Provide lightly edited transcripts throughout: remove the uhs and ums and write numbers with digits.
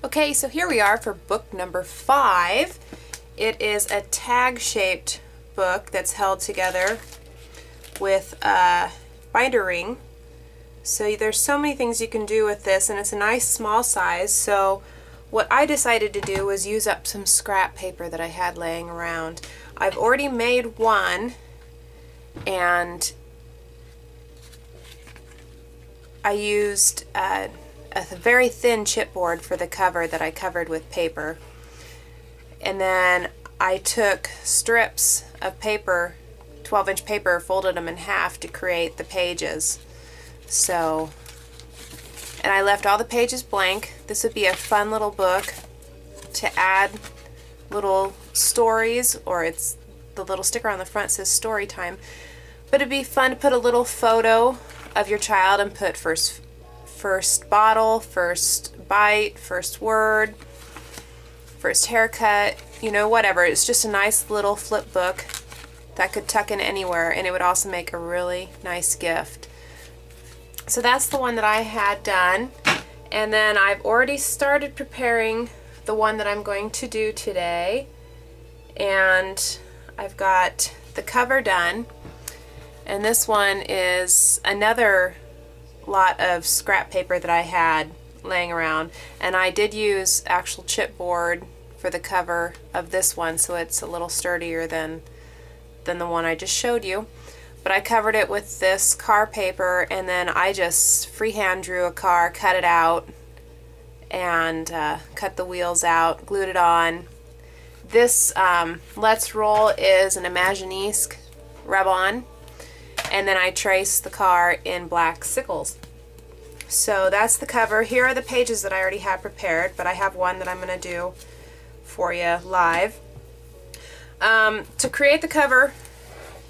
Okay, so here we are for book number 5. It is a tag-shaped book that's held together with a binder ring. So there's so many things you can do with this, and it's a nice small size. So what I decided to do was use up some scrap paper that I had laying around. I've already made one, and I used a very thin chipboard for the cover that I covered with paper. And then I took strips of paper, 12-inch paper, folded them in half to create the pages. So, and I left all the pages blank. This would be a fun little book to add little stories, or it's the little sticker on the front says story time. But it'd be fun to put a little photo of your child and put first bottle, first bite, first word, first haircut, you know, whatever. It's just a nice little flip book that could tuck in anywhere, and it would also make a really nice gift. So that's the one that I had done, and then I've already started preparing the one that I'm going to do today, and I've got the cover done, and this one is another lot of scrap paper that I had laying around, and I did use actual chipboard for the cover of this one, so it's a little sturdier than the one I just showed you. But I covered it with this car paper, and then I just freehand drew a car, cut it out, and cut the wheels out, glued it on. This Let's Roll is an Imaginisque rub-on, and then I traced the car in black sickles. So that's the cover. Here are the pages that I already have prepared, but I have one that I'm going to do for you live. To create the cover,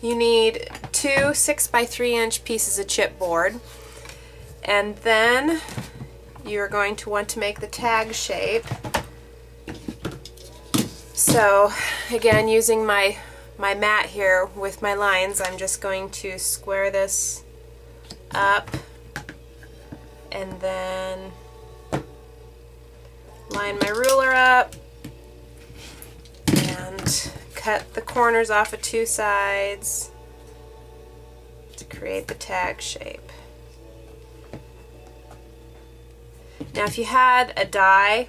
you need 2 6x3-inch pieces of chipboard, and then you're going to want to make the tag shape. So again, using my mat here with my lines, I'm just going to square this up and then line my ruler up and cut the corners off of 2 sides to create the tag shape. Now if you had a die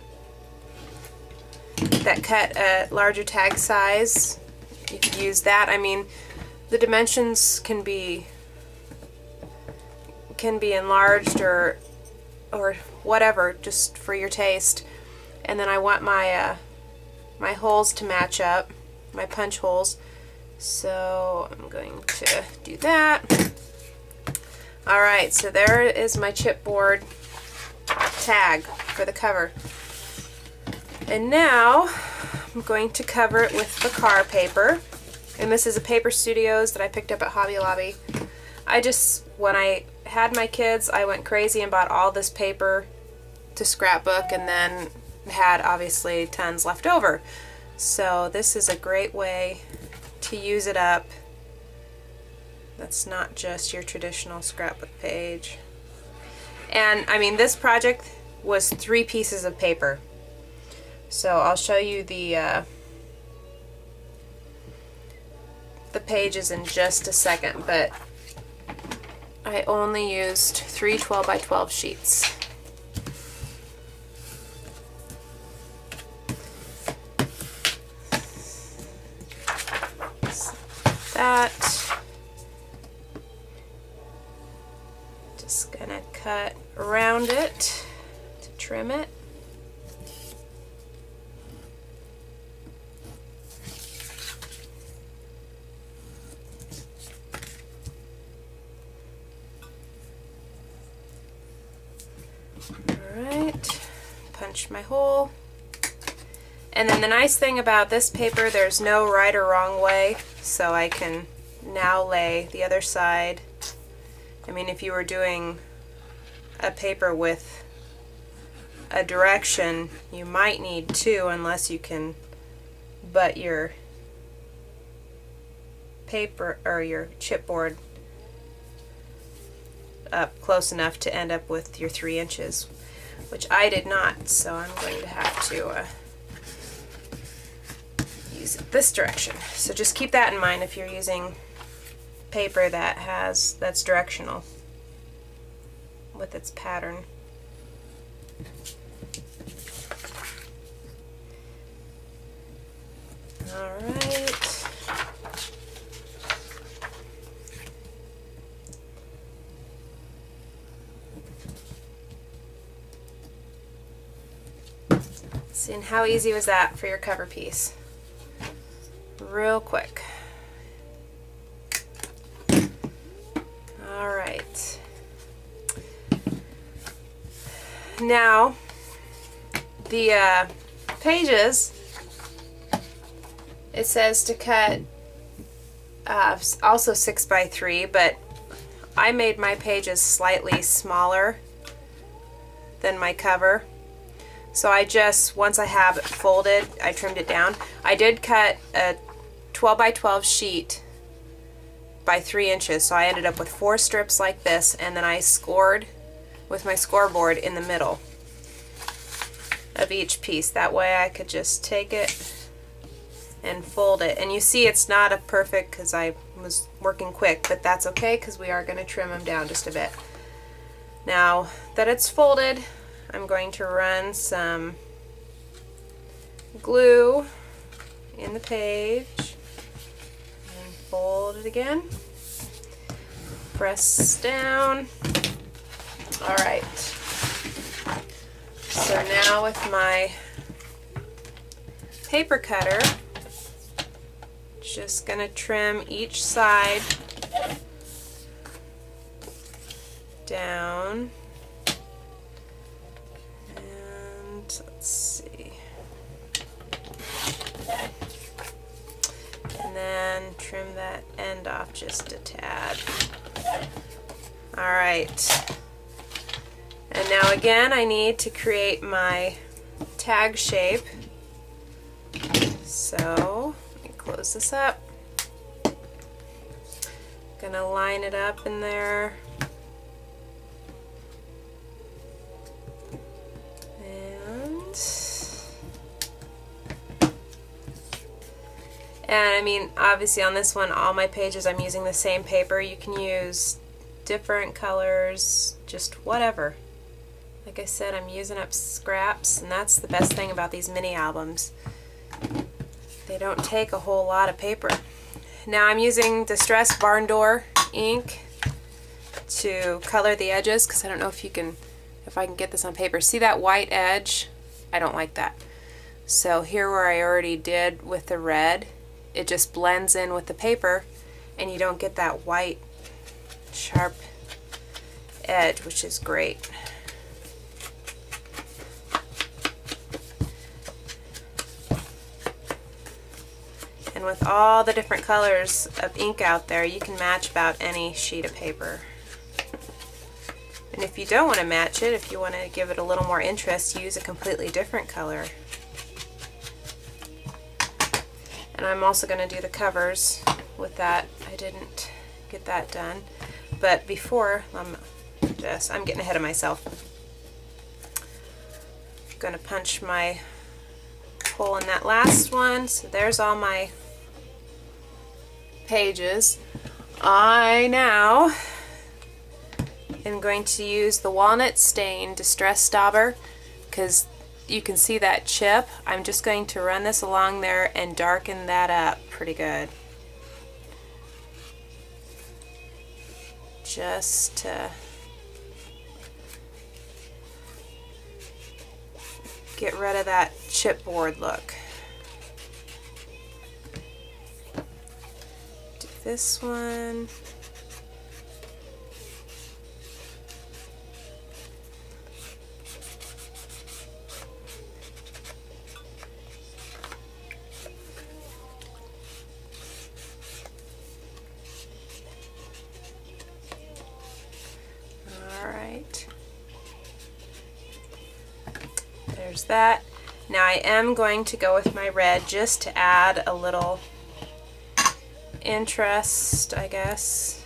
that cut a larger tag size, you could use that. I mean, the dimensions can be enlarged or whatever, just for your taste. And then I want my my holes to match up, my punch holes. So I'm going to do that. Alright, so there is my chipboard tag for the cover. And now I'm going to cover it with the car paper. And this is a Paper Studios that I picked up at Hobby Lobby. When I had my kids, I went crazy and bought all this paper to scrapbook, and then had obviously tons left over. So this is a great way to use it up. That's not just your traditional scrapbook page. And I mean, this project was 3 pieces of paper. So I'll show you the pages in just a second, but I only used 3 12x12 sheets. That. Just gonna cut around it to trim it. Alright, punch my hole. And then the nice thing about this paper, there's no right or wrong way, so I can now lay the other side. I mean, if you were doing a paper with a direction, you might need 2, unless you can butt your paper or your chipboard up close enough to end up with your 3 inches. which I did not, so I'm going to have to use it this direction. So just keep that in mind if you're using paper that's directional with its pattern. All right. See, and how easy was that for your cover piece? Real quick. All right. Now, the pages, it says to cut also 6 by 3, but I made my pages slightly smaller than my cover. So I just, once I have it folded, I trimmed it down. I did cut a 12 by 12 sheet by 3 inches, so I ended up with 4 strips like this, and then I scored with my scoreboard in the middle of each piece. That way I could just take it and fold it. And you see it's not a perfect because I was working quick, but that's okay because we are going to trim them down just a bit. Now that it's folded, I'm going to run some glue in the page and fold it again. Press down. Alright. So now with my paper cutter, just going to trim each side down. And let's see. And then trim that end off just a tad. Alright. And now again I need to create my tag shape. So let me close this up. Gonna line it up in there. And I mean, obviously on this one, all my pages I'm using the same paper. You can use different colors, just whatever. Like I said, I'm using up scraps, and that's the best thing about these mini albums. They don't take a whole lot of paper. Now I'm using Distress Barn Door ink to color the edges, because I don't know if I can get this on paper. See that white edge? I don't like that. So here where I already did with the red, it just blends in with the paper and you don't get that white sharp edge, which is great. And with all the different colors of ink out there, you can match about any sheet of paper. And if you don't want to match it, if you want to give it a little more interest, use a completely different color. And I'm also going to do the covers with that. I didn't get that done. But before, I'm getting ahead of myself. I'm going to punch my hole in that last one. So there's all my pages. I now am going to use the Walnut Stain Distress Dauber, because you can see that chip. I'm just going to run this along there and darken that up pretty good. Just to get rid of that chipboard look. Do this one. There's that. Now I am going to go with my red just to add a little interest, I guess.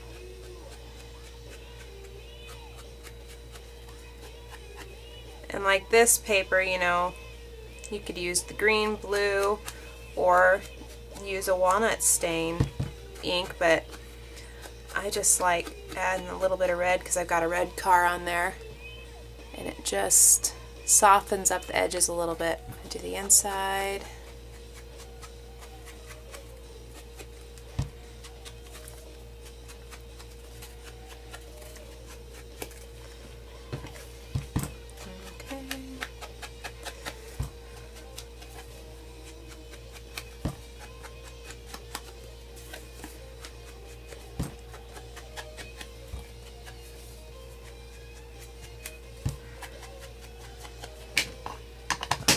And like this paper, you know, you could use the green, blue, or use a walnut stain ink, but I just like adding a little bit of red because I've got a red car on there, and it just softens up the edges a little bit. I do the inside.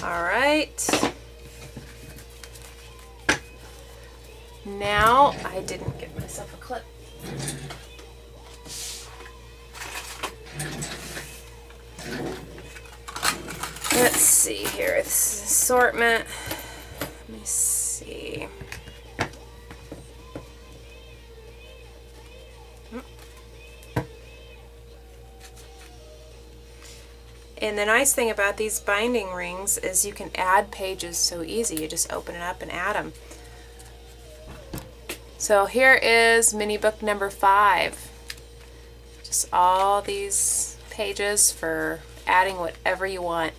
Alright, now I didn't get myself a clip. Let's see here, this is assortment. Let me see. And the nice thing about these binding rings is you can add pages so easy. You just open it up and add them. So here is mini book number 5. Just all these pages for adding whatever you want.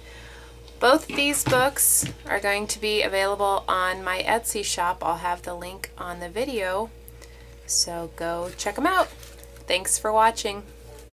Both these books are going to be available on my Etsy shop. I'll have the link on the video, so go check them out. Thanks for watching.